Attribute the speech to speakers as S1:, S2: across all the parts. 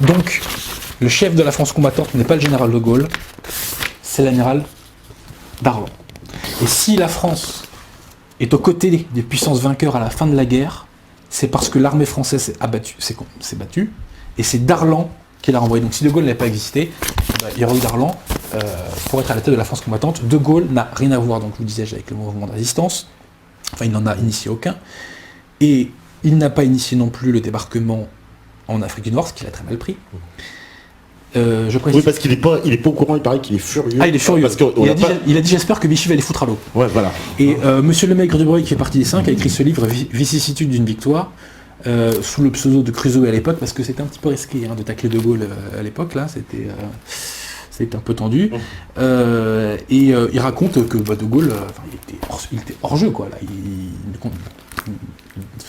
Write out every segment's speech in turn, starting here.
S1: Donc, le chef de la France combattante n'est pas le général de Gaulle, c'est l'amiral Darlan. Et si la France est aux côtés des puissances vainqueurs à la fin de la guerre, c'est parce que l'armée française s'est battue, et c'est Darlan qui l'a renvoyé. Donc si De Gaulle n'avait pas existé, il y aurait eu Darlan pour être à la tête de la France combattante. De Gaulle n'a rien à voir, donc je vous disais, avec le mouvement de résistance. Enfin, il n'en a initié aucun. Et il n'a pas initié non plus le débarquement en Afrique du Nord, ce qu'il a très mal pris. Je précise...
S2: Oui, parce qu'il n'est pas au courant, il paraît qu'il est furieux.
S1: Ah, il est furieux.
S2: Parce
S1: il a dit j'espère que Vichy va les foutre à l'eau.
S2: Ouais, voilà.
S1: Et Monsieur Lemaigre du Breuil, qui fait partie des 5, a écrit ce livre, Vicissitude d'une victoire, sous le pseudo de Crusoe à l'époque, parce que c'était un petit peu risqué de tacler De Gaulle à l'époque, là, c'était un peu tendu. Il raconte que De Gaulle, il était hors jeu, quoi. Là.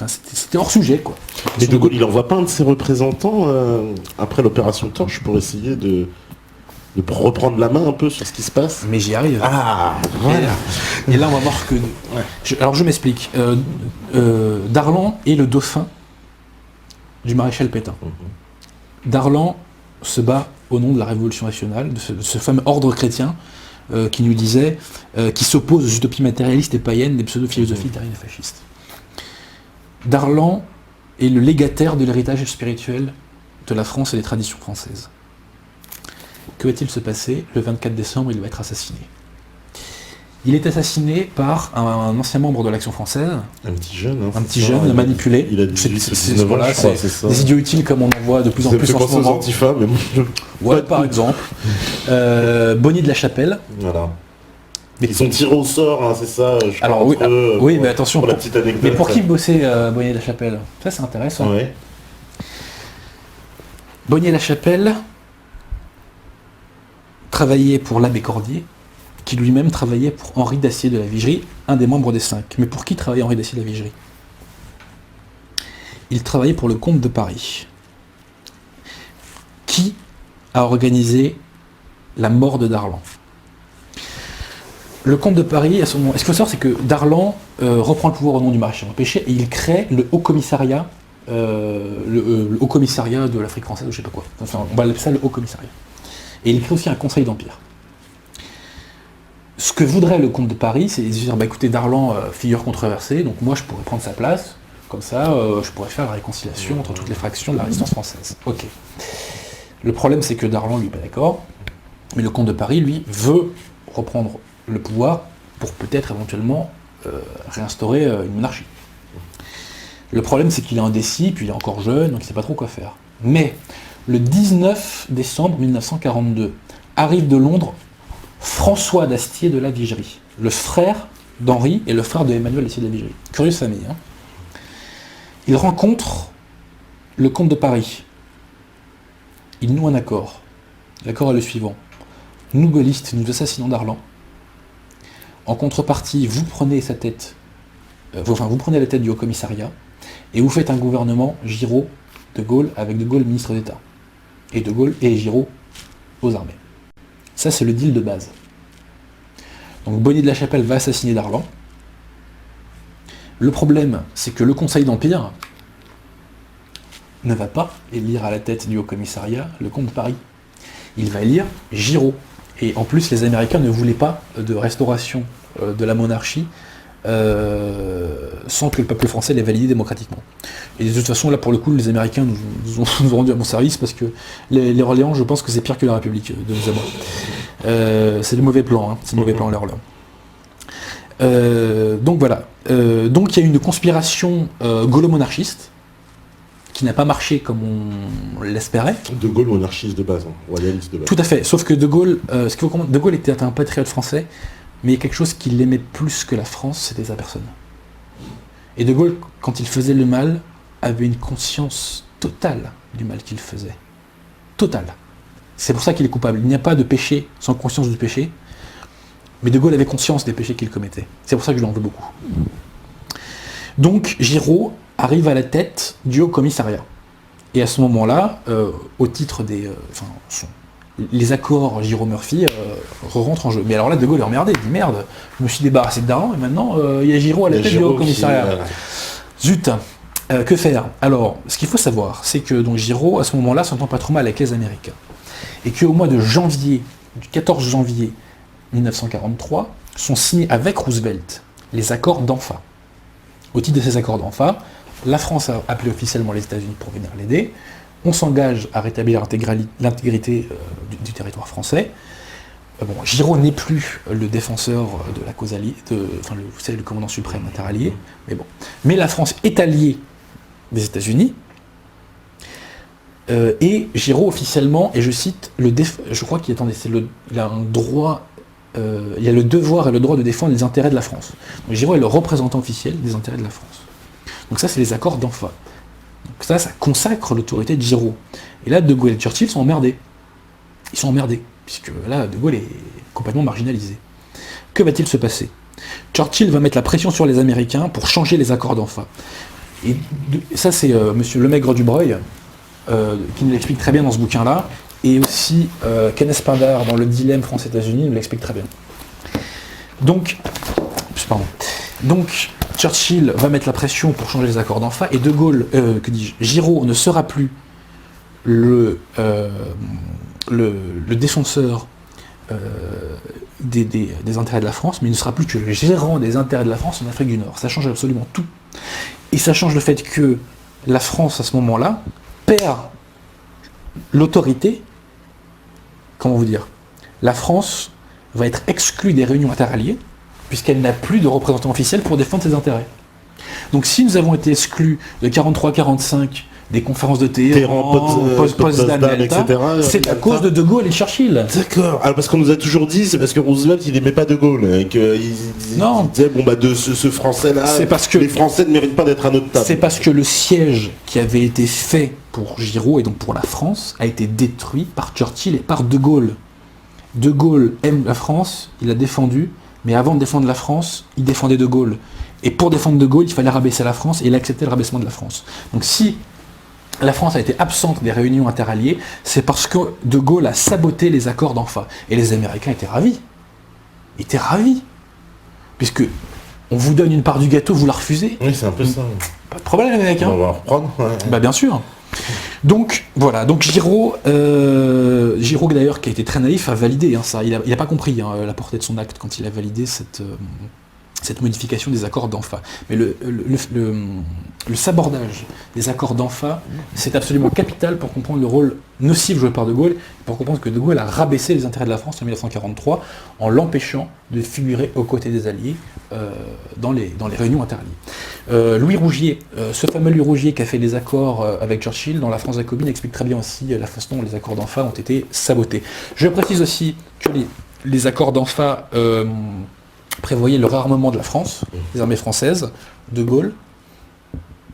S1: C'était hors sujet, quoi.
S2: Mais De Gaulle, il n'envoie pas un de ses représentants après l'opération Torche pour essayer de reprendre la main un peu sur ce qui se passe.
S1: Mais j'y arrive.
S2: Ah, voilà.
S1: Et là, on va voir que... Alors, je m'explique. Darlan est le dauphin du maréchal Pétain. Darlan se bat au nom de la Révolution nationale, de ce fameux ordre chrétien qui nous disait, qui s'oppose aux utopies matérialistes et païennes des pseudo-philosophies terriennes et fascistes. Darlan est le légataire de l'héritage spirituel de la France et des traditions françaises. Que va-t-il se passer? Le 24 décembre, il va être assassiné. Il est assassiné par un ancien membre de l'Action française.
S2: Un petit jeune.
S1: Un petit jeune manipulé.
S2: Il a 18 ou 19 ans, je crois, c'est ça.
S1: Des idiots utiles comme on en voit de plus en plus en ce moment.
S2: Antifa, mais
S1: ouais, par exemple. Bonnier de la Chapelle.
S2: Voilà. Ils sont tirés au sort, hein, c'est ça.
S1: Alors oui, mais attention.
S2: Pour la petite anecdote.
S1: Mais pour qui bossait Bonnier de la Chapelle? Ça, c'est intéressant.
S2: Ouais.
S1: Bonnier de la Chapelle travaillait pour l'abbé Cordier, qui lui-même travaillait pour Henri Dacier de la Vigerie, un des membres des 5. Mais pour qui travaillait Henri Dacier de la Vigerie? Il travaillait pour le comte de Paris. Qui a organisé la mort de Darlan? Le comte de Paris, à ce moment... Ce qu'il faut savoir, c'est que Darlan reprend le pouvoir au nom du maréchal Pétain et il crée le Haut Commissariat, le Haut Commissariat de l'Afrique française, ou je sais pas quoi. Enfin, on va l'appeler ça le Haut Commissariat. Et il crée aussi un Conseil d'Empire. Ce que voudrait le comte de Paris, c'est dire, écoutez, Darlan, figure controversée, donc moi je pourrais prendre sa place, comme ça je pourrais faire la réconciliation entre toutes les fractions de la résistance française. Ok. Le problème, c'est que Darlan, lui, n'est pas d'accord, mais le comte de Paris, lui, veut reprendre le pouvoir pour peut-être éventuellement réinstaurer une monarchie. Le problème, c'est qu'il est indécis, puis il est encore jeune, donc il ne sait pas trop quoi faire. Mais le 19 décembre 1942, arrive de Londres François d'Astier de la Vigerie, le frère d'Henri et le frère de Emmanuel d'Astier de la Vigerie. Curieuse famille. Hein. Il rencontre le comte de Paris. Ils nouent un accord. L'accord est le suivant. Nous, gaullistes, nous assassinons Darlan. En contrepartie, vous prenez sa tête, vous prenez la tête du Haut-Commissariat et vous faites un gouvernement Giraud de Gaulle avec de Gaulle ministre d'État. Et de Gaulle et Giraud aux armées. Ça, c'est le deal de base. Donc Bonnier de la Chapelle va assassiner Darlan. Le problème, c'est que le Conseil d'Empire ne va pas élire à la tête du Haut-Commissariat le comte de Paris. Il va élire Giraud. Et en plus, les Américains ne voulaient pas de restauration de la monarchie sans que le peuple français l'ait validé démocratiquement. Et de toute façon, là, pour le coup, les Américains nous ont rendu à mon service parce que les Orléans, je pense que c'est pire que la République de nous avoir. C'est le mauvais plan, hein. C'est le mauvais plan, les Orléans. Donc voilà. Donc il y a une conspiration gaulo-monarchiste qui n'a pas marché comme on l'espérait.
S2: De Gaulle monarchiste de base, hein, royaliste de base.
S1: Tout à fait, sauf que De Gaulle, De Gaulle était un patriote français, mais il y a quelque chose qui l'aimait plus que la France, c'était sa personne. Et De Gaulle, quand il faisait le mal, avait une conscience totale du mal qu'il faisait. Totale. C'est pour ça qu'il est coupable. Il n'y a pas de péché sans conscience du péché, mais De Gaulle avait conscience des péchés qu'il commettait. C'est pour ça que je l'en veux beaucoup. Donc Giraud arrive à la tête du Haut-Commissariat. Et à ce moment-là, au titre des... les accords Giraud-Murphy rentrent en jeu. Mais alors là, De Gaulle est emmerdé, il dit merde, je me suis débarrassé de Darlan et maintenant il y a Giraud à la tête du Haut-Commissariat. Zut. Que faire? Alors, ce qu'il faut savoir, c'est que donc Giraud, à ce moment-là, s'entend pas trop mal avec les Américains. Et qu'au mois de janvier, du 14 janvier 1943, sont signés avec Roosevelt les accords d'Anfa. Au titre de ces accords d'Anfa, la France a appelé officiellement les États-Unis pour venir l'aider. On s'engage à rétablir l'intégrité du territoire français. Bon, Giraud n'est plus le défenseur de la cause alliée, vous savez, le commandant suprême interallié, mais bon. Mais la France est alliée des États-Unis, et Giraud officiellement, et je cite, je crois qu'il il a un droit, il a le devoir et le droit de défendre les intérêts de la France. Donc Giraud est le représentant officiel des intérêts de la France. Donc ça, c'est les accords d'Anfa. Donc ça consacre l'autorité de Giraud. Et là, De Gaulle et Churchill sont emmerdés. Ils sont emmerdés, puisque là, De Gaulle est complètement marginalisé. Que va-t-il se passer? Churchill va mettre la pression sur les Américains pour changer les accords d'Anfa. Et ça, c'est monsieur Lemaigre-Dubreuil, qui nous l'explique très bien dans ce bouquin-là, et aussi Kenneth Pindar dans Le dilemme France-États-Unis nous l'explique très bien. Donc, Churchill va mettre la pression pour changer les accords d'Anfa, et De Gaulle, Giraud ne sera plus le défenseur des intérêts de la France, mais il ne sera plus que le gérant des intérêts de la France en Afrique du Nord. Ça change absolument tout. Et ça change le fait que la France, à ce moment-là, perd l'autorité. Comment vous dire? La France va être exclue des réunions interalliées, puisqu'elle n'a plus de représentant officiel pour défendre ses intérêts. Donc si nous avons été exclus de 43-45 des conférences de Téhéran, Potsdam, etc., c'est à cause de Gaulle et Churchill.
S2: D'accord. Alors parce qu'on nous a toujours dit, c'est parce que Roosevelt il n'aimait pas De Gaulle, hein, qu'il disait de ce Français-là,
S1: c'est parce que
S2: les Français ne méritent pas d'être à notre table.
S1: C'est parce que le siège qui avait été fait pour Giraud et donc pour la France a été détruit par Churchill et par De Gaulle. De Gaulle aime la France, il l'a défendue, mais avant de défendre la France, il défendait De Gaulle. Et pour défendre De Gaulle, il fallait rabaisser la France, et il a accepté le rabaissement de la France. Donc si la France a été absente des réunions interalliées, c'est parce que De Gaulle a saboté les accords d'Anfa. Et les Américains étaient ravis. Ils étaient ravis. Puisque on vous donne une part du gâteau, vous la refusez.
S2: Oui, c'est un peu ça.
S1: Pas de problème, les Américains.
S2: On va en reprendre. Ouais.
S1: Bah bien sûr. Donc voilà, donc Giraud d'ailleurs qui a été très naïf a validé ça, il a pas compris la portée de son acte quand il a validé cette modification des accords d'Anfa. Mais le sabordage des accords d'Anfa, c'est absolument capital pour comprendre le rôle nocif joué par De Gaulle, pour comprendre que De Gaulle a rabaissé les intérêts de la France en 1943 en l'empêchant de figurer aux côtés des Alliés dans les réunions interalliées. Louis Rougier, ce fameux Louis Rougier qui a fait les accords avec Churchill dans La France jacobine, explique très bien aussi la façon dont les accords d'Anfa ont été sabotés. Je précise aussi que les accords d'Anfa prévoyaient le réarmement de la France, des armées françaises. De Gaulle,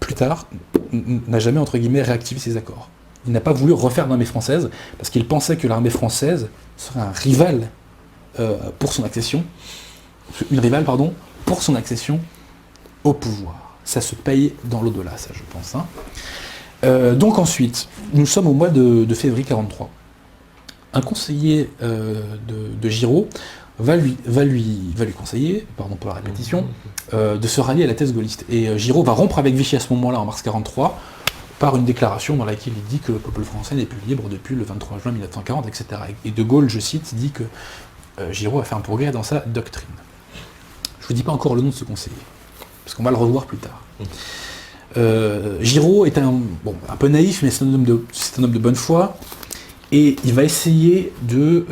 S1: plus tard, n'a jamais, entre guillemets, réactivé ces accords. Il n'a pas voulu refaire l'armée française, parce qu'il pensait que l'armée française serait un rival pour son accession, pour son accession au pouvoir. Ça se paye dans l'au-delà, ça, je pense. Donc ensuite, nous sommes au mois de février 1943. Un conseiller de Giraud va lui conseiller, pardon pour la répétition, de se rallier à la thèse gaulliste. Et Giraud va rompre avec Vichy à ce moment-là, en mars 1943, par une déclaration dans laquelle il dit que le peuple français n'est plus libre depuis le 23 juin 1940, etc. Et De Gaulle, je cite, dit que Giraud a fait un progrès dans sa doctrine. Je ne vous dis pas encore le nom de ce conseiller, parce qu'on va le revoir plus tard. Giraud est un peu naïf, mais c'est un homme de bonne foi, et il va essayer de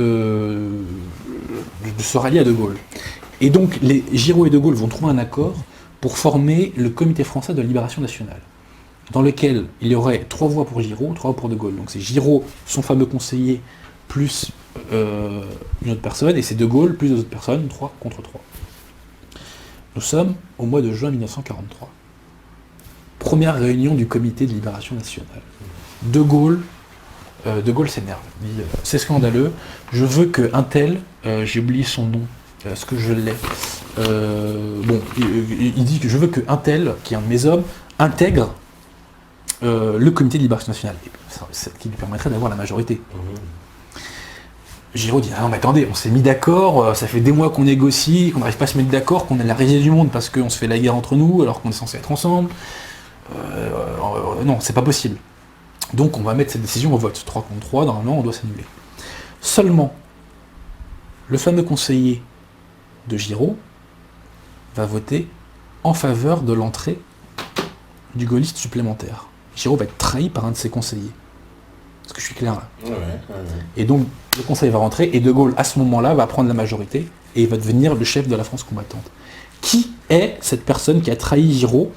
S1: se rallier à De Gaulle. Et donc, Giraud et De Gaulle vont trouver un accord pour former le Comité français de libération nationale, dans lequel il y aurait 3 voix pour Giraud, 3 voix pour De Gaulle. Donc c'est Giraud, son fameux conseiller, plus une autre personne, et c'est De Gaulle plus 2 autres personnes, 3 contre 3. Nous sommes au mois de juin 1943. Première réunion du Comité de libération nationale. De Gaulle s'énerve. Il dit c'est scandaleux, je veux qu'un tel, j'ai oublié son nom, est-ce que je l'ai il dit que je veux qu'un tel, qui est un de mes hommes, intègre le Comité de libération nationale, ce qui lui permettrait d'avoir la majorité. Giraud dit, ah non mais attendez, on s'est mis d'accord, ça fait des mois qu'on négocie, qu'on n'arrive pas à se mettre d'accord, qu'on est la risée du monde parce qu'on se fait la guerre entre nous, alors qu'on est censé être ensemble. Non, c'est pas possible. Donc on va mettre cette décision au vote. 3 contre 3, normalement on doit s'annuler. Seulement, le fameux conseiller de Giraud va voter en faveur de l'entrée du gaulliste supplémentaire. Giraud va être trahi par un de ses conseillers. Est-ce que je suis clair là ?
S2: Ouais.
S1: Et donc le conseil va rentrer et De Gaulle à ce moment-là va prendre la majorité et il va devenir le chef de la France combattante. Qui est cette personne qui a trahi Giraud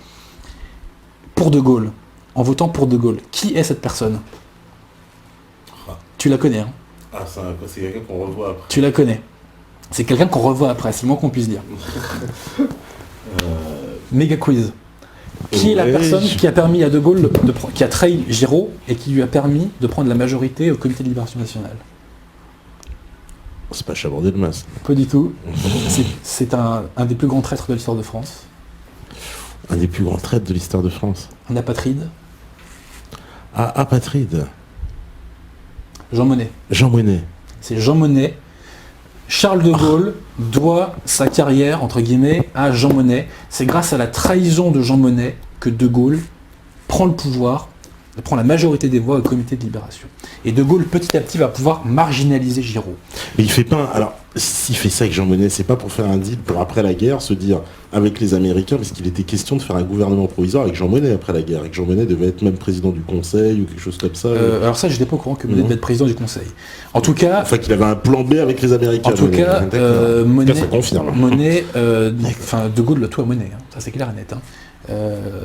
S1: pour De Gaulle, en votant pour De Gaulle? Qui est cette personne? Tu la connais, hein?
S2: Ah, c'est quelqu'un qu'on revoit après.
S1: Tu la connais. C'est quelqu'un qu'on revoit après, c'est le moins qu'on puisse dire. Méga quiz. Qui est la personne qui a permis à De Gaulle, qui a trahi Giraud et qui lui a permis de prendre la majorité au Comité de Libération Nationale?
S2: C'est pas Chaban-Delmas.
S1: Pas du tout. C'est un des plus grands traîtres de l'histoire de France.
S2: Un des plus grands traîtres de l'histoire de France.
S1: Un apatride.
S2: Ah, apatride.
S1: Jean Monnet.
S2: Jean Monnet.
S1: C'est Jean Monnet. Charles de Gaulle doit sa carrière, entre guillemets, à Jean Monnet. C'est grâce à la trahison de Jean Monnet que De Gaulle prend le pouvoir, prend la majorité des voix au Comité de Libération. Et De Gaulle, petit à petit, va pouvoir marginaliser Giraud.
S2: Mais il fait pas... Alors, s'il fait ça avec Jean Monnet, c'est pas pour faire un deal pour après la guerre, se dire avec les Américains, parce qu'il était question de faire un gouvernement provisoire avec Jean Monnet après la guerre. Et que Jean Monnet devait être même président du Conseil ou quelque chose comme ça.
S1: Alors ça, je n'étais pas au courant que Monnet devait être président du Conseil. En tout cas...
S2: Enfin, qu'il avait un plan B avec les Américains.
S1: En tout cas, Monnet...
S2: ça confirme.
S1: Monnet... De Gaulle, tout à Monnet. Hein. Ça, c'est clair et net. Hein.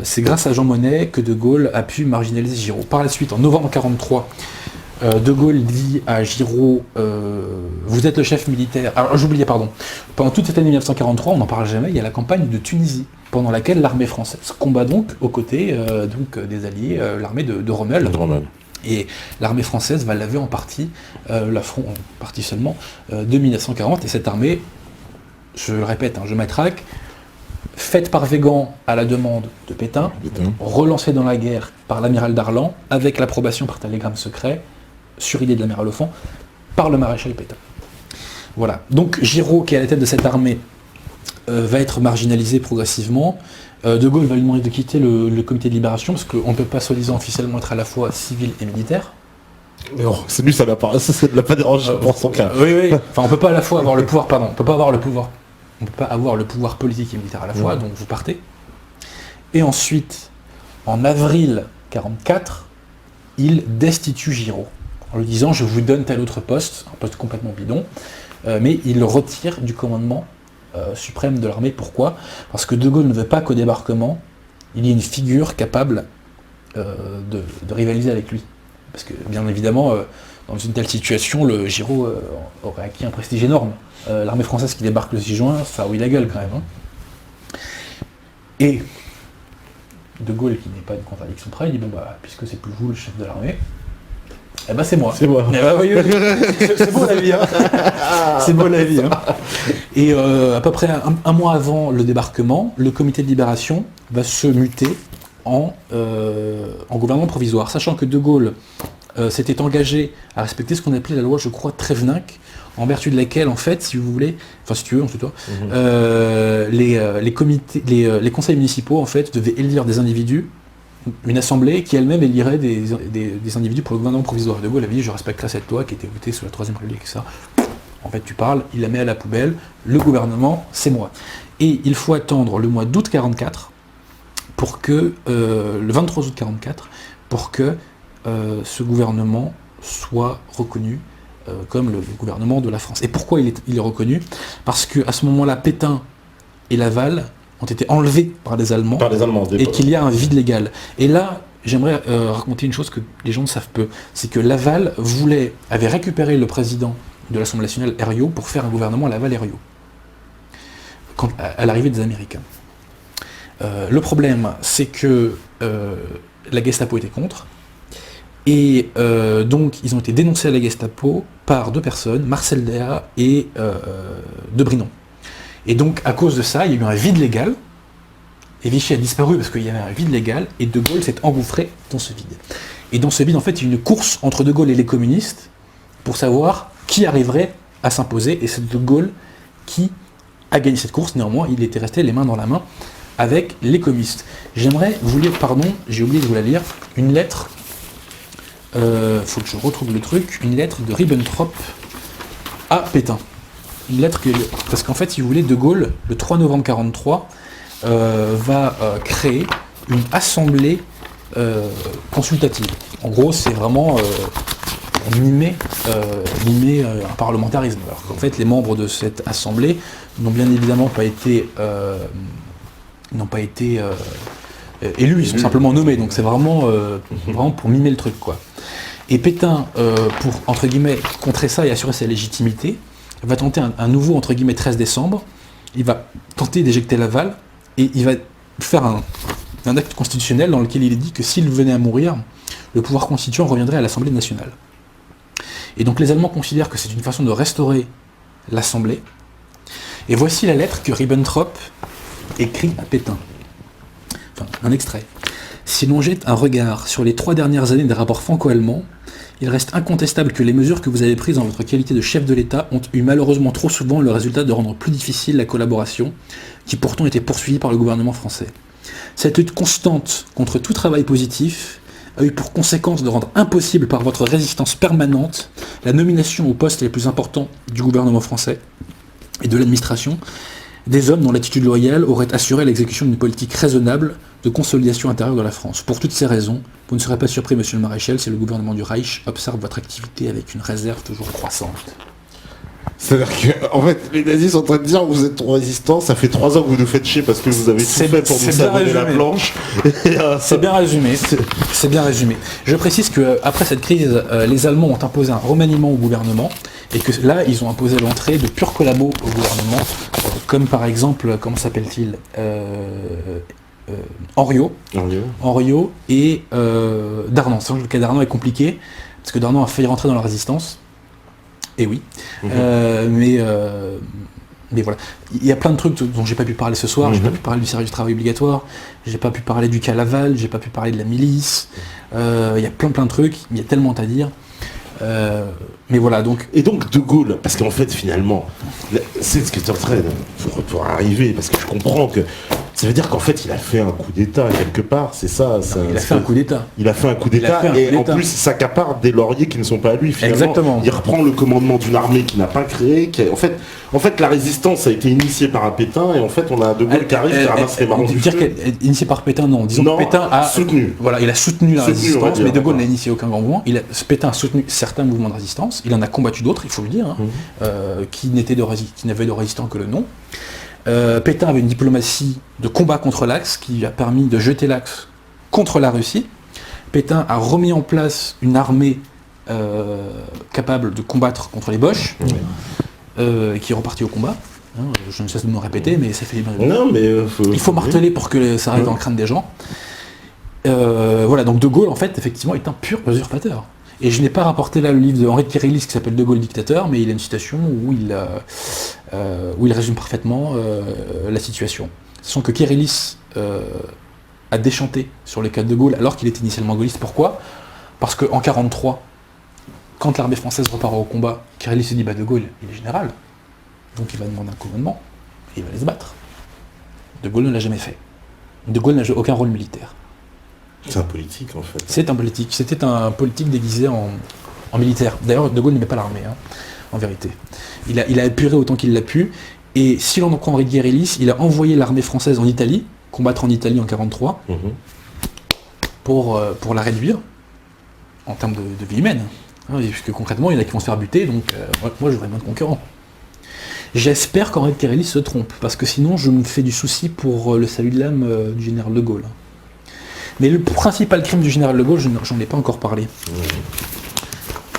S1: C'est grâce à Jean Monnet que De Gaulle a pu marginaliser Giraud. Par la suite, en novembre 1943, De Gaulle dit à Giraud, vous êtes le chef militaire. Alors j'oubliais, pardon. Pendant toute cette année 1943, on n'en parle jamais, il y a la campagne de Tunisie, pendant laquelle l'armée française combat donc aux côtés des alliés, l'armée de Rommel. Et l'armée française va laver en partie l'affront, en partie seulement, de 1940. Et cette armée, je le répète, je matraque, faite par Végan à la demande de Pétain, relancée dans la guerre par l'amiral Darlan, avec l'approbation par télégramme secret, sur idée de l'amiral Offand, par le maréchal Pétain. Voilà. Donc Giraud, qui est à la tête de cette armée, va être marginalisé progressivement. De Gaulle va lui demander de quitter le Comité de Libération, parce qu'on ne peut pas soi-disant officiellement être à la fois civil et militaire.
S2: Mais oh, c'est lui, ça ne l'a pas dérangé pour son cas.
S1: Oui. Enfin, on peut pas à la fois avoir le pouvoir, pardon, on peut pas avoir le pouvoir politique et militaire à la fois, donc vous partez. Et ensuite, en avril 1944, il destitue Giraud, en lui disant « je vous donne tel autre poste », un poste complètement bidon, mais il le retire du commandement suprême de l'armée. Pourquoi ? Parce que De Gaulle ne veut pas qu'au débarquement, il y ait une figure capable de rivaliser avec lui. Parce que, bien évidemment, dans une telle situation, le Giraud aurait acquis un prestige énorme. L'armée française qui débarque le 6 juin, ça oui la gueule quand même. Hein. Et De Gaulle, qui n'est pas une contradiction près, il dit bon bah puisque c'est plus vous le chef de l'armée, eh ben c'est moi.
S2: C'est moi.
S1: Eh ben, oui. C'est beau la vie. Hein. C'est beau la vie. Hein. Et à peu près un mois avant le débarquement, le Comité de Libération va se muter en gouvernement provisoire, sachant que De Gaulle s'était engagé à respecter ce qu'on appelait la loi, je crois, Tréveninck, en vertu de laquelle, en fait, si vous voulez, enfin si tu veux, on se tutoie, les conseils municipaux, en fait, devaient élire des individus, une assemblée qui elle-même élirait des individus pour le gouvernement provisoire. De Gaulle avait dit, je respecterai cette loi qui était votée sous la Troisième République, et ça. En fait, tu parles, il la met à la poubelle, le gouvernement, c'est moi. Et il faut attendre le mois d'août 1944, pour que, le 23 août 1944, pour que ce gouvernement soit reconnu comme le gouvernement de la France. Et pourquoi il est reconnu ? Parce qu'à ce moment-là, Pétain et Laval ont été enlevés par les Allemands, et qu'il y a un vide légal. Et là, j'aimerais raconter une chose que les gens ne savent peu, c'est que Laval avait récupéré le président de l'Assemblée nationale, Herriot, pour faire un gouvernement Laval-Herriot, à l'arrivée des Américains. Le problème, c'est que la Gestapo était contre, et donc ils ont été dénoncés à la Gestapo par deux personnes, Marcel Déat et De Brinon. Et donc à cause de ça, il y a eu un vide légal, et Vichy a disparu parce qu'il y avait un vide légal, et De Gaulle s'est engouffré dans ce vide. Et dans ce vide, en fait, il y a eu une course entre De Gaulle et les communistes pour savoir qui arriverait à s'imposer, et c'est De Gaulle qui a gagné cette course. Néanmoins, il était resté les mains dans la main avec les communistes. J'aimerais vous lire, pardon, j'ai oublié de vous la lire, une lettre, faut que je retrouve le truc, une lettre de Ribbentrop à Pétain. Une lettre parce qu'en fait, si vous voulez, De Gaulle, le 3 novembre 1943, va créer une assemblée consultative. En gros, c'est vraiment mimer un parlementarisme. Alors qu'en fait, les membres de cette assemblée n'ont bien évidemment pas été élus, ils sont simplement nommés. Donc c'est vraiment pour mimer le truc, quoi. Et Pétain, pour entre guillemets contrer ça et assurer sa légitimité, va tenter un nouveau entre guillemets 13 décembre. Il va tenter d'éjecter Laval et il va faire un acte constitutionnel dans lequel il est dit que s'il venait à mourir, le pouvoir constituant reviendrait à l'Assemblée nationale. Et donc les Allemands considèrent que c'est une façon de restaurer l'Assemblée. Et voici la lettre que Ribbentrop écrit à Pétain. Enfin, un extrait. Si l'on jette un regard sur les 3 dernières années des rapports franco-allemands, il reste incontestable que les mesures que vous avez prises en votre qualité de chef de l'État ont eu malheureusement trop souvent le résultat de rendre plus difficile la collaboration, qui pourtant était poursuivie par le gouvernement français. Cette lutte constante contre tout travail positif a eu pour conséquence de rendre impossible par votre résistance permanente la nomination aux postes les plus importants du gouvernement français et de l'administration, des hommes dont l'attitude loyale aurait assuré l'exécution d'une politique raisonnable de consolidation intérieure de la France. Pour toutes ces raisons, vous ne serez pas surpris, monsieur le maréchal, si le gouvernement du Reich observe votre activité avec une réserve toujours croissante.
S2: C'est-à-dire que, en fait, les nazis sont en train de dire vous êtes trop résistants, ça fait 3 ans que vous nous faites chier parce que vous avez tout fait pour nous sabonner la planche.
S1: C'est bien résumé. C'est bien résumé. Je précise qu'après cette crise, les Allemands ont imposé un remaniement au gouvernement et que là, ils ont imposé l'entrée de purs collabos au gouvernement, comme par exemple, comment s'appelle-t-il Henriot et Darnan. C'est vrai que le cas Darnan est compliqué, parce que Darnan a failli rentrer dans la résistance. Et oui. Mais voilà. Il y a plein de trucs dont j'ai pas pu parler ce soir. J'ai pas pu parler du service du travail obligatoire, j'ai pas pu parler du cas Laval, j'ai pas pu parler de la milice. Il y a plein de trucs, il y a tellement à dire. Mais voilà, donc...
S2: Et donc De Gaulle, parce qu'en fait finalement, c'est ce que tu es en train pour arriver, parce que je comprends que ça veut dire qu'en fait il a fait un coup d'état quelque part, c'est ça.
S1: Il a fait un coup d'état.
S2: Il a fait un coup d'état et en plus il s'accapare des lauriers qui ne sont pas à lui finalement.
S1: Exactement.
S2: Il reprend le commandement d'une armée qu'il n'a pas créée. En fait la résistance a été initiée par un Pétain et en fait on a De Gaulle qui arrive qui ramasse les marrons du feu.
S1: Initiée par Pétain, non. Disons que Pétain a
S2: soutenu.
S1: Voilà, il a soutenu la résistance, mais De Gaulle n'a initié aucun grand mouvement. Pétain a soutenu certains mouvements de résistance. Il en a combattu d'autres, il faut le dire, qui n'avaient de résistants que le nom. Pétain avait une diplomatie de combat contre l'Axe qui lui a permis de jeter l'Axe contre la Russie. Pétain a remis en place une armée capable de combattre contre les Boches, qui est repartie au combat. Je ne cesse de me répéter, mais ça fait bien.
S2: Non, mais
S1: il faut marteler pour que ça arrive dans le crâne des gens. Voilà, donc De Gaulle, en fait, effectivement, est un pur usurpateur. Et je n'ai pas rapporté là le livre de Henri de Kérélis qui s'appelle De Gaulle dictateur, mais il a une citation où il résume parfaitement la situation. Sachant que Kérélis a déchanté sur le cas de Gaulle alors qu'il était initialement gaulliste. Pourquoi ? Parce qu'en 1943, quand l'armée française repart au combat, Kérélis se dit De Gaulle, il est général, donc il va demander un commandement, et il va aller se battre. De Gaulle ne l'a jamais fait. De Gaulle n'a joué aucun rôle militaire.
S2: C'est un politique en fait.
S1: C'est un politique. C'était un politique déguisé en militaire. D'ailleurs, De Gaulle n'aimait pas l'armée, en vérité. Il a épuré autant qu'il l'a pu. Et si l'on en prend Henri de Kérélis, il a envoyé l'armée française en Italie, combattre en Italie en 1943, pour la réduire en termes de vie humaine. Puisque concrètement, il y en a qui vont se faire buter, donc moi j'aurais moins de concurrents. J'espère qu'Henri de Kérélis se trompe, parce que sinon je me fais du souci pour le salut de l'âme du général de Gaulle. Mais le principal crime du général de Gaulle, j'en ai pas encore parlé.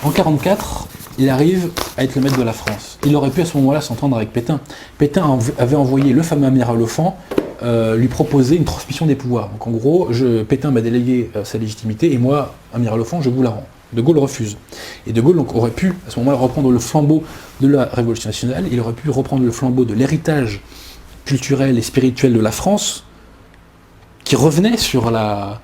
S1: En 1944, il arrive à être le maître de la France. Il aurait pu à ce moment-là s'entendre avec Pétain. Pétain avait envoyé le fameux amiral Offand lui proposer une transmission des pouvoirs. Donc en gros, Pétain m'a délégué sa légitimité et moi, amiral Offand, je vous la rends. De Gaulle refuse. Et De Gaulle aurait pu à ce moment-là reprendre le flambeau de la Révolution nationale, il aurait pu reprendre le flambeau de l'héritage culturel et spirituel de la France, qui revenait sur la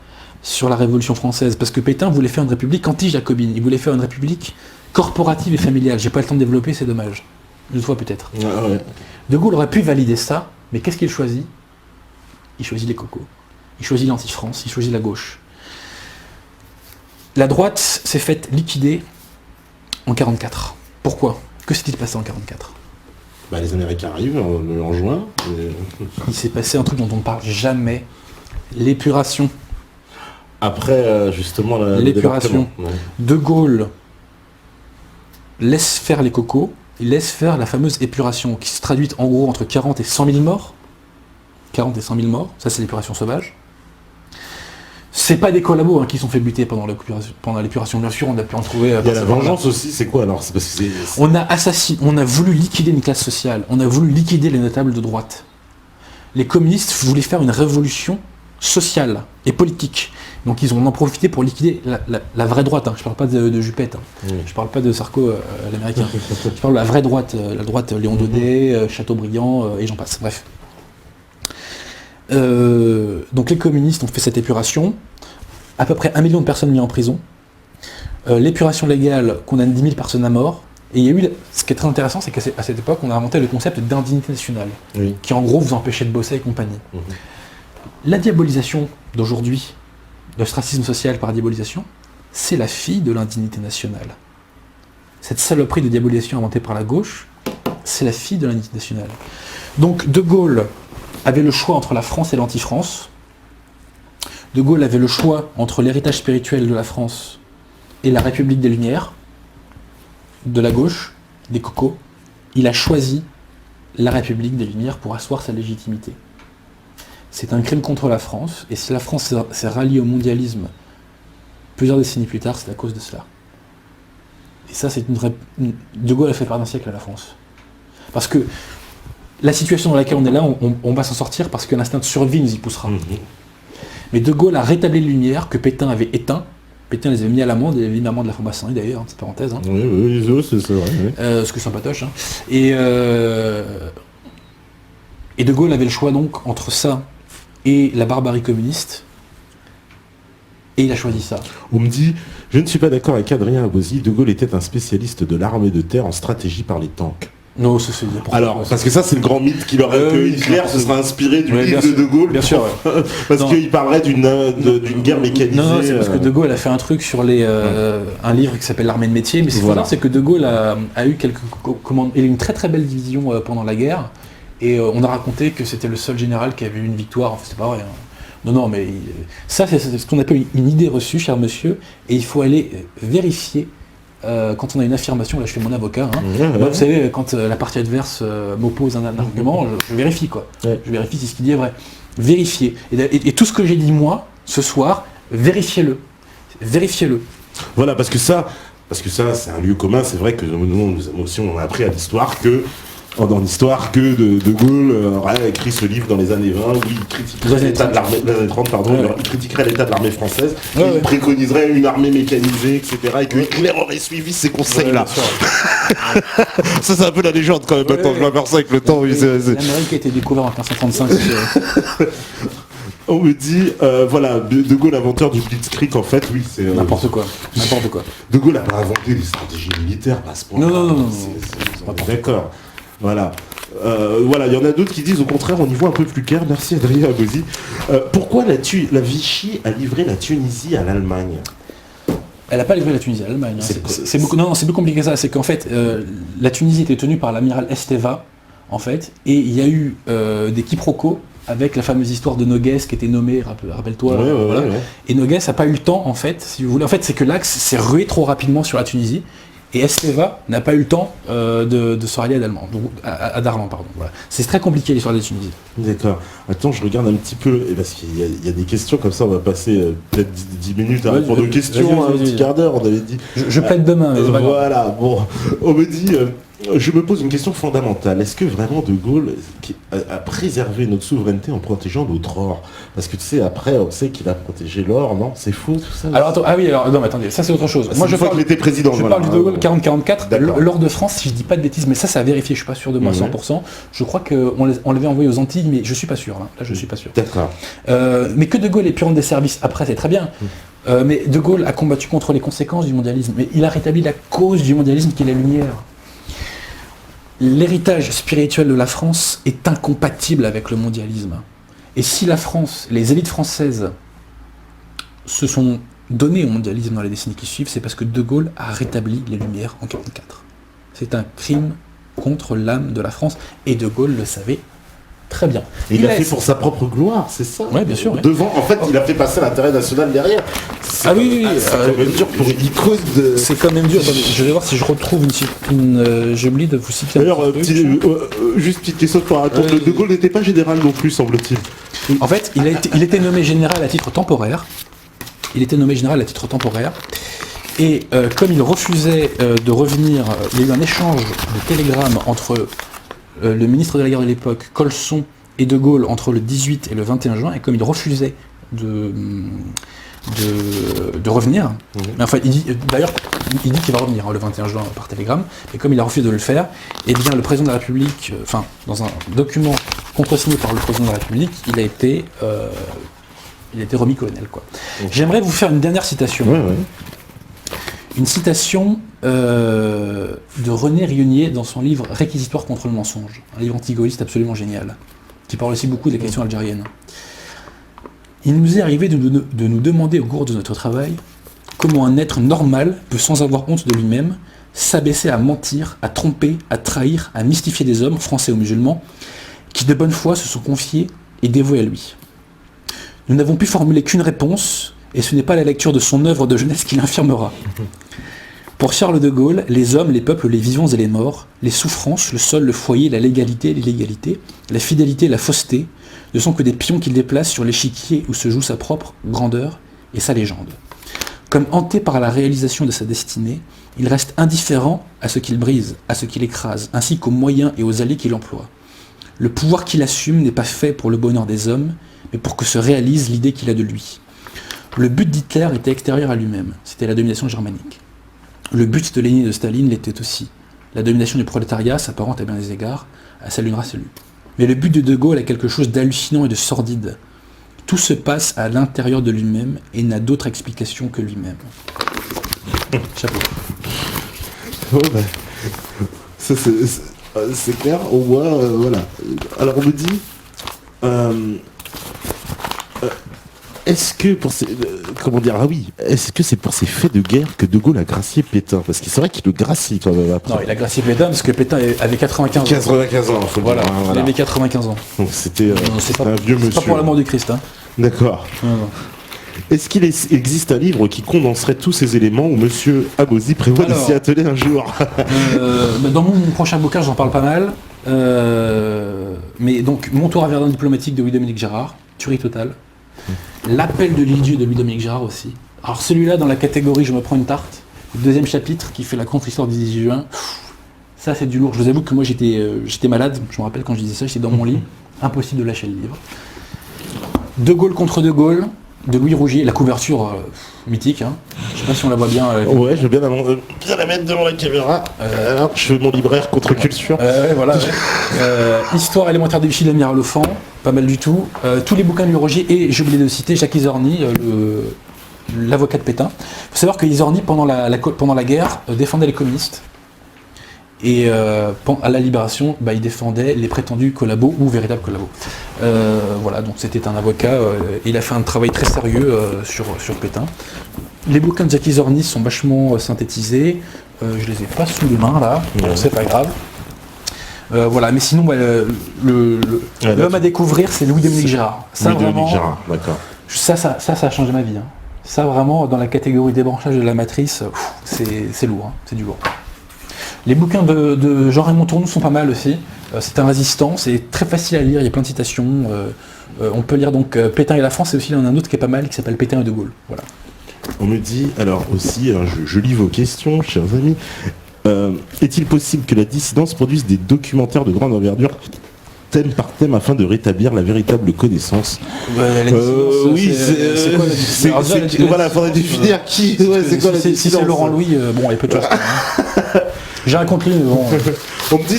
S1: Révolution française, parce que Pétain voulait faire une république anti-jacobine, il voulait faire une république corporative et familiale. J'ai pas le temps de développer, c'est dommage. Une fois peut-être.
S2: Ouais.
S1: De Gaulle aurait pu valider ça, mais qu'est-ce qu'il choisit ? il choisit les cocos. Il choisit l'anti-France, il choisit la gauche. La droite s'est faite liquider en 1944. Pourquoi? Que s'est-il passé en 1944?
S2: Les Américains arrivent en juin.
S1: Il s'est passé un truc dont on ne parle jamais. L'épuration.
S2: Après, justement,
S1: l'épuration.
S2: Ouais.
S1: De Gaulle laisse faire les cocos, il laisse faire la fameuse épuration, qui se traduit en gros entre 40 et 100 000 morts. 40 et 100 000 morts, ça c'est l'épuration sauvage. C'est pas des collabos qui sont fait buter pendant l'épuration, bien sûr, on a pu en trouver.
S2: Il y a la vengeance aussi, c'est quoi alors? C'est parce que
S1: on a voulu liquider une classe sociale, on a voulu liquider les notables de droite. Les communistes voulaient faire une révolution sociale et politique. Donc ils en ont profité pour liquider la vraie droite. Je parle pas de Juppé,
S2: Oui.
S1: Je parle pas de Sarko, l'américain. Je parle de la vraie droite, la droite Léon Daudet, Chateaubriand, et j'en passe. Bref. Donc les communistes ont fait cette épuration, à peu près 1 million de personnes mises en prison, l'épuration légale condamne 10 000 personnes à mort, et il y a eu, ce qui est très intéressant, c'est qu'à cette époque, on a inventé le concept d'indignité nationale,
S2: Oui.
S1: qui en gros vous empêchait de bosser et compagnie. La diabolisation d'aujourd'hui, l'ostracisme social par diabolisation, c'est la fille de l'indignité nationale. Cette saloperie de diabolisation inventée par la gauche, c'est la fille de l'indignité nationale. Donc De Gaulle avait le choix entre la France et l'anti-France. De Gaulle avait le choix entre l'héritage spirituel de la France et la République des Lumières, de la gauche, des cocos. Il a choisi la République des Lumières pour asseoir sa légitimité. C'est un crime contre la France, et si la France s'est ralliée au mondialisme plusieurs décennies plus tard, c'est à cause de cela. Et ça, c'est De Gaulle a fait perdre un siècle à la France. Parce que la situation dans laquelle on est là, on va s'en sortir parce que l'instinct de survie nous y poussera. Mais De Gaulle a rétabli les Lumières que Pétain avait éteints. Pétain les avait mis à l'amende, il avait mis l'amende de la franc-maçonnerie d'ailleurs, petite parenthèse.
S2: Oui, c'est vrai. Oui.
S1: Ce que c'est sympatoche. Et De Gaulle avait le choix donc entre ça et la barbarie communiste. Et il a choisi ça.
S2: On me dit, je ne suis pas d'accord avec Adrien Abosi, De Gaulle était un spécialiste de l'armée de terre en stratégie par les tanks.
S1: Non, ça c'est n'importe quoi.
S2: Alors, parce que ça c'est le grand mythe qu'il aurait que Hitler se sera inspiré du livre de Gaulle.
S1: Bien sûr, ouais.
S2: Parce qu'il parlerait d'une guerre mécanisée.
S1: Non, c'est parce que De Gaulle a fait un truc sur un livre qui s'appelle L'armée de métier, mais ce qu'il faut dire, c'est que De Gaulle a eu quelques commandes. Il a eu une très très belle division pendant la guerre, et on a raconté que c'était le seul général qui avait eu une victoire. Enfin, c'est pas vrai. Non, mais ça c'est ce qu'on appelle une idée reçue, cher monsieur, et il faut aller vérifier. Quand on a une affirmation, là je fais mon avocat, Moi, vous savez, quand la partie adverse m'oppose un argument, je vérifie quoi.
S2: Ouais.
S1: Je vérifie si ce qu'il dit est vrai. Vérifiez. Et tout ce que j'ai dit moi, ce soir, vérifiez-le. Vérifiez-le.
S2: Voilà, parce que ça c'est un lieu commun, c'est vrai que nous aussi on a appris à l'histoire que De Gaulle aurait écrit ce livre dans les années 20 où il critiquerait l'état de l'armée, les années 30, pardon, il critiquerait l'état de l'armée française, il préconiserait une armée mécanisée, etc. et que Hitler aurait suivi ces conseils-là. Ça c'est un peu la légende quand même, maintenant je m'aperçois avec le temps.
S1: L'Amérique a été découverte en 1935.
S2: On me dit, voilà, De Gaulle, inventeur du Blitzkrieg, en fait, oui, c'est...
S1: N'importe quoi.
S2: De Gaulle n'a pas inventé les stratégies militaires, à ce point.
S1: Non.
S2: D'accord. Voilà. Voilà, il y en a d'autres qui disent au contraire, on y voit un peu plus clair. Merci Adrien Abosi. Pourquoi la Vichy a livré la Tunisie à l'Allemagne?
S1: Elle n'a pas livré la Tunisie à l'Allemagne. C'est plus compliqué que ça. C'est qu'en fait, la Tunisie était tenue par l'amiral Esteva, en fait, et il y a eu des quiproquos avec la fameuse histoire de Noguès qui était nommé, rappelle-toi.
S2: Ouais.
S1: Et Noguès n'a pas eu le temps, en fait, si vous voulez. En fait, c'est que l'Axe s'est rué trop rapidement sur la Tunisie. Et Esteva n'a pas eu le temps de se rallier à Darlan. Voilà. C'est très compliqué l'histoire de la Tunisie.
S2: D'accord. Attends, je regarde un petit peu, parce qu'il y a des questions comme ça, on va passer peut-être 10 minutes à répondre aux questions, un petit quart d'heure, on avait dit.
S1: Je plaide demain, mais c'est pas grave.
S2: Voilà, bon, on me dit, je me pose une question fondamentale. Est-ce que vraiment De Gaulle a préservé notre souveraineté en protégeant notre or? Parce que tu sais, après, on sait qu'il a protégé l'or, non? C'est faux tout ça?
S1: Alors, non, mais attendez, ça c'est autre chose.
S2: Moi, je parle qu'il était président.
S1: Je parle du De Gaulle 40-44, l'or de France, si je dis pas de bêtises, mais ça a vérifié, je suis pas sûr de moi 100%. Je crois qu'on l'avait envoyé aux Antilles, mais je suis pas sûr. Là je suis pas sûr.
S2: D'accord.
S1: Mais que De Gaulle ait pu rendre des services après, c'est très bien. Mais De Gaulle a combattu contre les conséquences du mondialisme. Mais il a rétabli la cause du mondialisme qui est la lumière. L'héritage spirituel de la France est incompatible avec le mondialisme. Et si la France, les élites françaises se sont données au mondialisme dans les décennies qui suivent, c'est parce que De Gaulle a rétabli les Lumières en 1944. C'est un crime contre l'âme de la France, et De Gaulle le savait très bien.
S2: Et il l'a fait pour sa propre gloire, c'est ça.
S1: Ouais, bien sûr.
S2: Devant, en fait, il a fait passer l'intérêt national derrière.
S1: Ah oui,
S2: c'est quand même dur pour une icône de...
S1: C'est quand même dur. Attendez, je vais voir si je retrouve j'ai oublié de vous citer.
S2: D'ailleurs, juste petite question pour raconter. De Gaulle n'était pas général non plus, semble-t-il.
S1: En fait, il était nommé général à titre temporaire. Et comme il refusait de revenir, il y a eu un échange de télégrammes entre le ministre de la guerre de l'époque, Colson, et De Gaulle entre le 18 et le 21 juin, et comme il refusait de revenir, mais enfin, il dit qu'il va revenir le 21 juin par télégramme, et comme il a refusé de le faire, eh bien le président de la République, dans un document contresigné par le président de la République, il a été remis colonel, quoi. J'aimerais vous faire une dernière citation.
S2: Ouais.
S1: Une citation de René Rionnier dans son livre Réquisitoire contre le mensonge, un livre anti-gaulliste absolument génial, qui parle aussi beaucoup des questions algériennes. Il nous est arrivé de nous demander au cours de notre travail comment un être normal peut, sans avoir honte de lui-même, s'abaisser à mentir, à tromper, à trahir, à mystifier des hommes, français ou musulmans, qui de bonne foi se sont confiés et dévoués à lui. Nous n'avons pu formuler qu'une réponse, et ce n'est pas la lecture de son œuvre de jeunesse qui l'infirmera. Pour Charles de Gaulle, les hommes, les peuples, les vivants et les morts, les souffrances, le sol, le foyer, la légalité, l'illégalité, la fidélité, la fausseté, ne sont que des pions qu'il déplace sur l'échiquier où se joue sa propre grandeur et sa légende. Comme hanté par la réalisation de sa destinée, il reste indifférent à ce qu'il brise, à ce qu'il écrase, ainsi qu'aux moyens et aux alliés qu'il emploie. Le pouvoir qu'il assume n'est pas fait pour le bonheur des hommes, mais pour que se réalise l'idée qu'il a de lui. Le but d'Hitler était extérieur à lui-même, c'était la domination germanique. Le but de Lénine et de Staline l'était aussi. La domination du prolétariat s'apparente à bien des égards à celle d'une race élue. Mais le but de Gaulle est quelque chose d'hallucinant et de sordide. Tout se passe à l'intérieur de lui-même et n'a d'autre explication que lui-même. Chapeau.
S2: Ouais, ça, c'est clair, au moins, voilà. Alors on me dit... est-ce que pour ces... est-ce que c'est pour ces faits de guerre que De Gaulle a gracié Pétain? Parce que c'est vrai qu'il le gracie quand même après.
S1: Non, il a gracié Pétain parce que Pétain avait 95 ans.
S2: 95 ans, faut
S1: voilà,
S2: dire.
S1: Il avait 95 ans.
S2: Donc c'était un vieux monsieur.
S1: C'est pas pour l'amour du Christ, hein.
S2: D'accord.
S1: Non.
S2: Est-ce qu'il existe un livre qui condenserait tous ces éléments où monsieur Agozzi prévoit de s'y atteler un jour?
S1: Dans mon prochain bouquin, j'en parle pas mal. Mais donc, Mon tour à Verdun diplomatique de Louis-Dominique Gérard, tuerie totale. L'appel de l'île-dieu de Louis-Dominique Gérard aussi. Alors celui-là, dans la catégorie Je me prends une tarte, le deuxième chapitre qui fait la contre-histoire du 18 juin, ça c'est du lourd. Je vous avoue que moi j'étais malade, je me rappelle quand je disais ça, j'étais dans mon lit, impossible de lâcher le livre. De Gaulle contre De Gaulle, de Louis Rougier, la couverture mythique, hein. Je sais pas si on la voit bien.
S2: Ouais, je veux bien la mettre devant la caméra. Alors, je fais mon libraire contre culture.
S1: Voilà. Histoire élémentaire des Vichy de l'amiral Lefant, pas mal du tout. Tous les bouquins de Louis Rougier, et j'ai oublié de citer Jacques Izorni, l'avocat de Pétain. Il faut savoir que Izorni, pendant la guerre, défendait les communistes. Et à la Libération, il défendait les prétendus collabos ou véritables collabos. Voilà, donc c'était un avocat, il a fait un travail très sérieux sur Pétain. Les bouquins de Jacques Izorni sont vachement synthétisés, je les ai pas sous les mains là, bon, c'est pas grave. Voilà, mais sinon, l'homme à découvrir, c'est Louis-Dominique Gérard. Ça, vraiment,
S2: Gérard, d'accord.
S1: Ça a changé ma vie. Hein. Ça, vraiment, dans la catégorie débranchage de la matrice, c'est lourd, hein, c'est du lourd. Les bouquins de Jean-Raymond Tournou sont pas mal aussi. C'est un résistant, c'est très facile à lire, il y a plein de citations. On peut lire donc Pétain et la France, et aussi il y en a un autre qui est pas mal, qui s'appelle Pétain et De Gaulle. Voilà.
S2: On me dit, alors aussi, je lis vos questions, chers amis. Est-il possible que la dissidence produise des documentaires de grande envergure, thème par thème, afin de rétablir la véritable connaissance?
S1: Oui, c'est quoi la dissidence?
S2: Voilà, il faudrait définir qui. Ouais, c'est quoi la dissidence?
S1: Si c'est Laurent Louis, bon, il y a peu de choses. J'ai rien compris, mais bon.
S2: On me dit,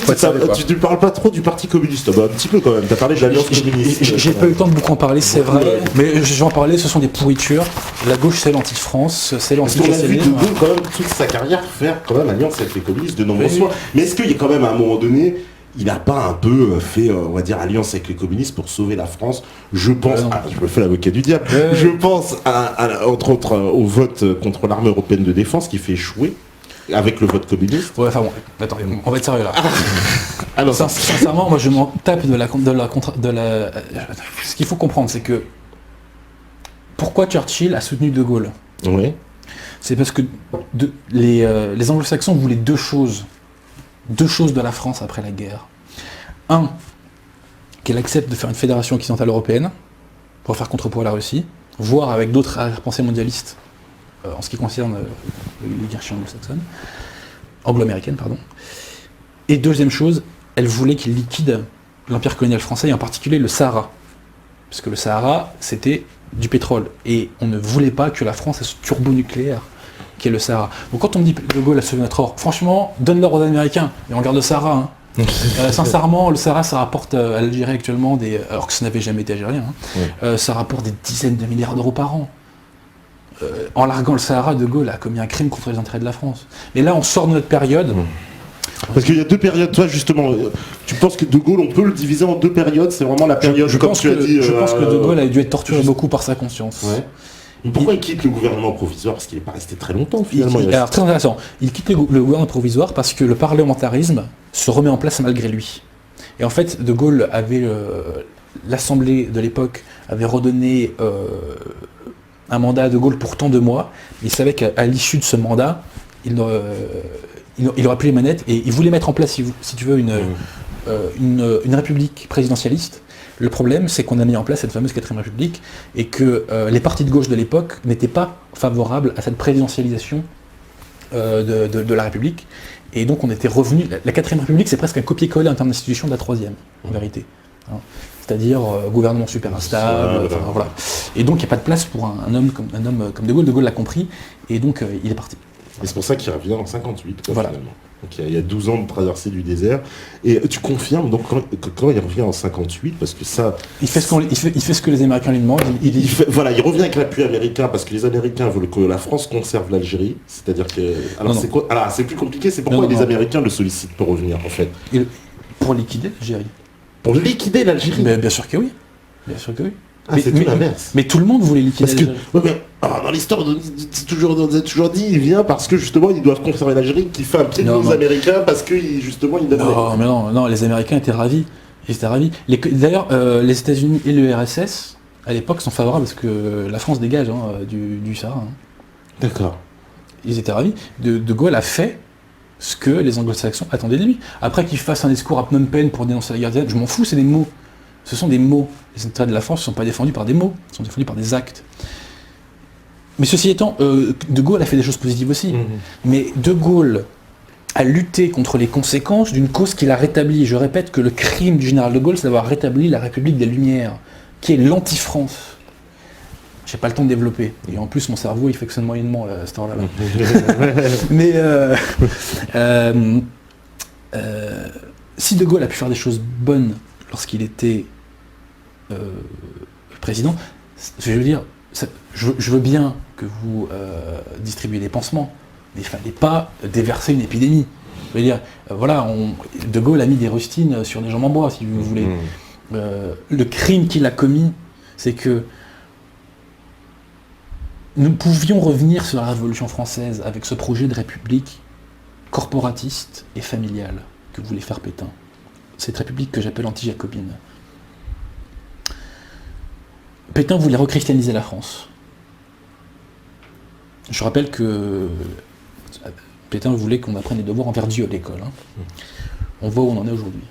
S2: tu parles pas trop du Parti communiste. Un petit peu quand même, t'as parlé de l'Alliance communiste.
S1: J'ai pas eu le temps de beaucoup en parler, c'est vrai, mais je vais en parler, ce sont des pourritures. La gauche, c'est l'anti-France, c'est l'anti-socialisme.
S2: On a vu De Gaulle, quand même, toute sa carrière, faire quand même alliance avec les communistes de nombreuses fois. Mais est-ce qu'il y a quand même, à un moment donné, il n'a pas un peu fait, on va dire, alliance avec les communistes pour sauver la France. Je pense, je me fais l'avocat du diable, je pense entre autres au vote contre l'armée européenne de défense qui fait échouer avec le vote communiste.
S1: Ouais, enfin bon, attends, on va être sérieux là.
S2: Alors,
S1: sincèrement, moi je m'en tape de la ce qu'il faut comprendre, c'est que pourquoi Churchill a soutenu De Gaulle ?
S2: oui.
S1: C'est parce que les anglo-saxons voulaient deux choses de la France après la guerre. Un, qu'elle accepte de faire une fédération occidentale européenne pour faire contrepoids à la Russie, voire avec d'autres arrière-pensées mondialistes en ce qui concerne l'oligarchie anglo-américaine, pardon. Et deuxième chose, elle voulait qu'il liquide l'empire colonial français, et en particulier le Sahara. Parce que le Sahara, c'était du pétrole. Et on ne voulait pas que la France ait ce turbo-nucléaire qui est le Sahara. Donc quand on me dit De Gaulle a sauvé notre or, franchement, donne-leur aux Américains, et on garde le Sahara. Sincèrement, le Sahara, ça rapporte à l'Algérie actuellement alors que ça n'avait jamais été algérien, ça rapporte des dizaines de milliards d'euros par an. En larguant le Sahara, De Gaulle a commis un crime contre les intérêts de la France. Mais là, on sort de notre période.
S2: Parce qu'il y a deux périodes, toi justement, tu penses que De Gaulle, on peut le diviser en deux périodes, c'est vraiment la période,
S1: je pense que De Gaulle a dû être torturé beaucoup par sa conscience.
S2: Ouais. Pourquoi il quitte le gouvernement provisoire ? Parce qu'il n'est pas resté très longtemps finalement.
S1: Alors très intéressant, il quitte le gouvernement provisoire parce que le parlementarisme se remet en place malgré lui. Et en fait, De Gaulle avait, l'Assemblée de l'époque avait redonné un mandat à De Gaulle pour tant de mois. Il savait qu'à l'issue de ce mandat, il aurait plus les manettes et il voulait mettre en place, si tu veux, une république présidentialiste. Le problème, c'est qu'on a mis en place cette fameuse 4ème République et que les partis de gauche de l'époque n'étaient pas favorables à cette présidentialisation de la République. Et donc on était revenu. La 4ème République, c'est presque un copier-coller en termes d'institution de la 3ème, en vérité. Hein. C'est-à-dire gouvernement super instable. Voilà. Et donc il n'y a pas de place pour un homme comme De Gaulle. De Gaulle l'a compris et donc il est parti.
S2: Et c'est pour ça qu'il revient en 58,
S1: voilà.
S2: Finalement. Donc il y a 12 ans de traversée du désert. Et tu confirmes, donc quand il revient en 58, parce que ça...
S1: Il fait ce que les Américains lui demandent.
S2: Voilà, il revient avec l'appui américain, parce que les Américains veulent que la France conserve l'Algérie. C'est-à-dire que... Alors c'est plus compliqué, c'est pourquoi les Américains le sollicitent pour revenir, en fait.
S1: Pour liquider l'Algérie.
S2: Pour liquider l'Algérie ?
S1: Bien sûr que oui. Bien sûr que oui.
S2: C'est tout l'inverse.
S1: Mais tout le monde voulait liquider l'Algérie.
S2: Dans l'histoire, on a toujours dit, il vient parce que justement ils doivent conserver l'Algérie, qui fait un pied aux Américains parce que justement ils donnent.
S1: Non, les Américains étaient ravis. Ils étaient ravis. D'ailleurs, les États-Unis et l'URSS à l'époque sont favorables parce que la France dégage du Sahara.
S2: D'accord.
S1: Ils étaient ravis. De Gaulle a fait ce que les Anglo-Saxons attendaient de lui. Après qu'il fasse un discours à Phnom Penh pour dénoncer la guerre, je m'en fous, c'est des mots. Ce sont des mots. Les intérêts de la France ne sont pas défendus par des mots, ils sont défendus par des actes. Mais ceci étant, De Gaulle a fait des choses positives aussi. Mais De Gaulle a lutté contre les conséquences d'une cause qu'il a rétablie. Je répète que le crime du général De Gaulle, c'est d'avoir rétabli la République des Lumières, qui est l'anti-France. J'ai pas le temps de développer. Et en plus, mon cerveau, il fonctionne moyennement à cette heure-là. Mais si De Gaulle a pu faire des choses bonnes lorsqu'il était président, je veux dire, je veux bien que vous distribuiez des pansements, mais il ne fallait pas déverser une épidémie. Je veux dire, De Gaulle a mis des rustines sur des jambes en bois, si vous voulez. Le crime qu'il a commis, c'est que nous pouvions revenir sur la Révolution française avec ce projet de république corporatiste et familiale que voulait faire Pétain. Cette république que j'appelle anti-jacobine. Pétain voulait rechristianiser la France. Je rappelle que Pétain voulait qu'on apprenne les devoirs envers Dieu à l'école. On voit où on en est aujourd'hui.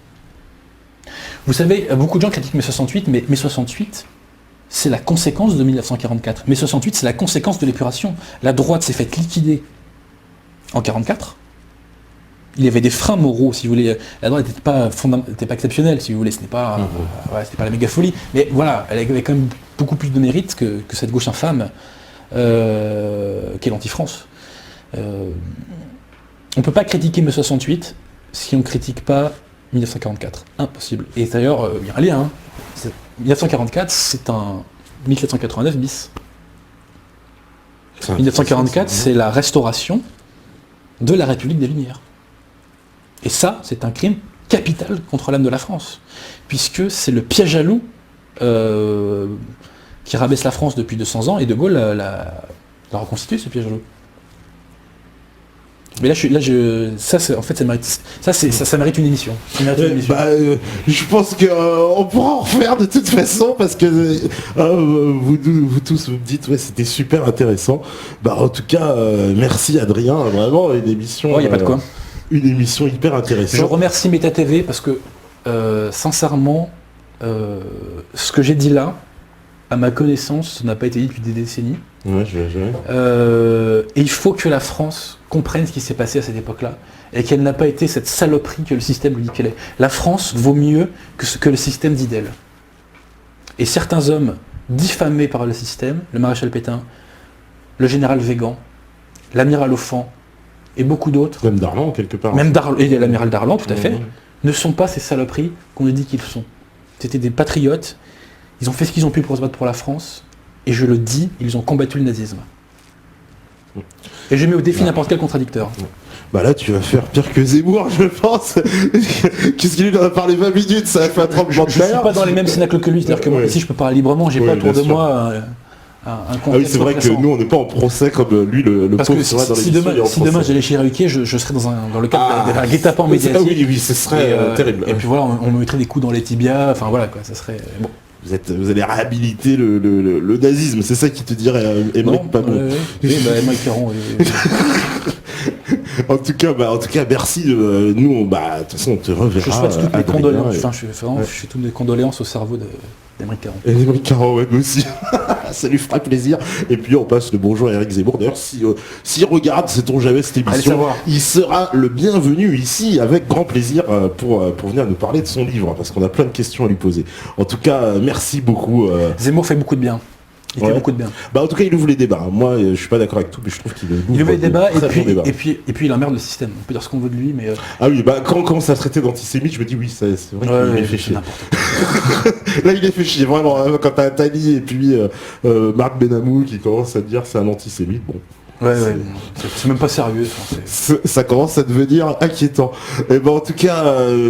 S1: Vous savez, beaucoup de gens critiquent mai 68, mais mai 68, c'est la conséquence de 1944. Mai 68, c'est la conséquence de l'épuration. La droite s'est faite liquider en 1944. Il y avait des freins moraux, si vous voulez. La droite n'était pas exceptionnelle, si vous voulez. Ce n'était pas, c'était pas la méga folie. Mais voilà, elle avait quand même beaucoup plus de mérite que cette gauche infâme qu'est l'anti-France. On ne peut pas critiquer mai 68 si on ne critique pas 1944. Impossible. Et d'ailleurs, il y a un lien. 1944, c'est un 1789 bis. 1944, c'est la restauration de la République des Lumières. Et ça, c'est un crime capitale contre l'âme de la France, puisque c'est le piège à loup qui rabaisse la France depuis 200 ans, et De Gaulle l'a reconstitué, ce piège à loup. Mais ça mérite une émission.
S2: Je pense qu'on pourra en refaire de toute façon, parce que vous tous vous me dites ouais, c'était super intéressant. En tout cas, merci Adrien, vraiment une émission.
S1: Y a pas de quoi.
S2: Une émission hyper intéressante.
S1: Je remercie Meta TV parce que sincèrement, ce que j'ai dit là, à ma connaissance, ça n'a pas été dit depuis des décennies.
S2: Ouais,
S1: et il faut que la France comprenne ce qui s'est passé à cette époque-là et qu'elle n'a pas été cette saloperie que le système lui dit qu'elle est. La France vaut mieux que ce que le système dit d'elle. Et certains hommes diffamés par le système, le maréchal Pétain, le général Végan, l'amiral Offand et beaucoup d'autres,
S2: même Darlan quelque part.
S1: Et l'amiral Darlan, tout à fait, ne sont pas ces saloperies qu'on nous dit qu'ils sont. C'était des patriotes, ils ont fait ce qu'ils ont pu pour se battre pour la France, et je le dis, ils ont combattu le nazisme. Et je mets au défi n'importe quel contradicteur.
S2: Là tu vas faire pire que Zemmour, je pense. Qu'est-ce qu'il en a parlé 20 minutes, ça a fait un tremblement de terre.
S1: Je suis pas dans les mêmes cénacles que lui, c'est-à-dire que moi ici je peux parler librement, j'ai pas autour de moi un contexte.
S2: C'est vrai que nous on n'est pas en procès comme lui le
S1: parce
S2: pauvre
S1: que
S2: sera dans
S1: si demain j'allais chez Ruquier, je serais dans le cadre d'un guet-apens médiatique.
S2: Oui, ce serait terrible.
S1: Et puis voilà, on me mettrait des coups dans les tibias, enfin voilà quoi, ça serait bon.
S2: Vous allez réhabiliter le nazisme, c'est ça qui te dirait Émeric Pamon.
S1: Émeric Caron.
S2: En tout cas, merci. Nous, de toute façon, on te reverra.
S1: Je souhaite toutes mes condoléances. Je suis toutes mes condoléances au cerveau d'Émeric Caron.
S2: Émeric Caron, ouais, moi aussi. Ça lui fera plaisir. Et puis on passe le bonjour à Éric Zemmour. D'ailleurs, s'il regarde, sait-on jamais cette émission, il sera le bienvenu ici avec grand plaisir pour venir nous parler de son livre, parce qu'on a plein de questions à lui poser. En tout cas, merci beaucoup.
S1: Zemmour fait beaucoup de bien. Il fait beaucoup de bien.
S2: En tout cas, il ouvre les débats. Moi, je suis pas d'accord avec tout, mais je trouve qu'il
S1: ouvre les débats et puis il emmerde le système. On peut dire ce qu'on veut de lui, mais.
S2: Ah oui, quand on commence à traiter d'antisémite, je me dis oui, c'est vrai qu'il est fait chier. Là, il est fait chier, vraiment. Quand t'as Tani et puis Marc Benamou qui commence à dire c'est un antisémite, bon.
S1: C'est même pas sérieux.
S2: Ça commence à devenir inquiétant. Et en tout cas,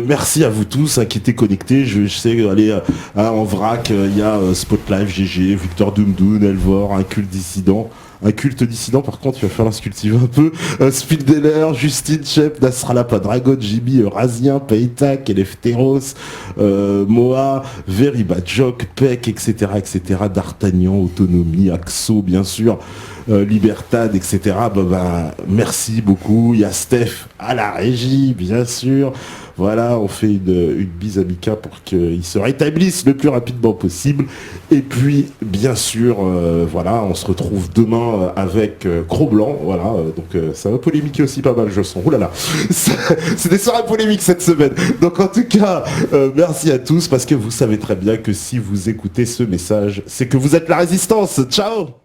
S2: merci à vous tous qui étaient connectés. Je sais, allez, en vrac, il y a Spotlife, GG, Victor Doomdoon, Elvor, un culte dissident. Un culte dissident, par contre, il va falloir se cultiver un peu. Spildeller, Justine Shep, Nasrallah Padragon, Jimmy, Razien, Paytak, Eleftheros, Moa, Very Bad Joke, Peck, etc., D'Artagnan, Autonomie, Axo, bien sûr. Libertad, etc. Merci beaucoup. Il y a Steph à la régie, bien sûr. Voilà, on fait une bise à Mika pour qu'il se rétablisse le plus rapidement possible. Et puis, bien sûr, on se retrouve demain avec Cro-Blanc. Voilà, donc ça va polémiquer aussi pas mal, je sens. Ouh là là, c'est des soirées polémiques cette semaine. Donc en tout cas, merci à tous, parce que vous savez très bien que si vous écoutez ce message, c'est que vous êtes la résistance. Ciao!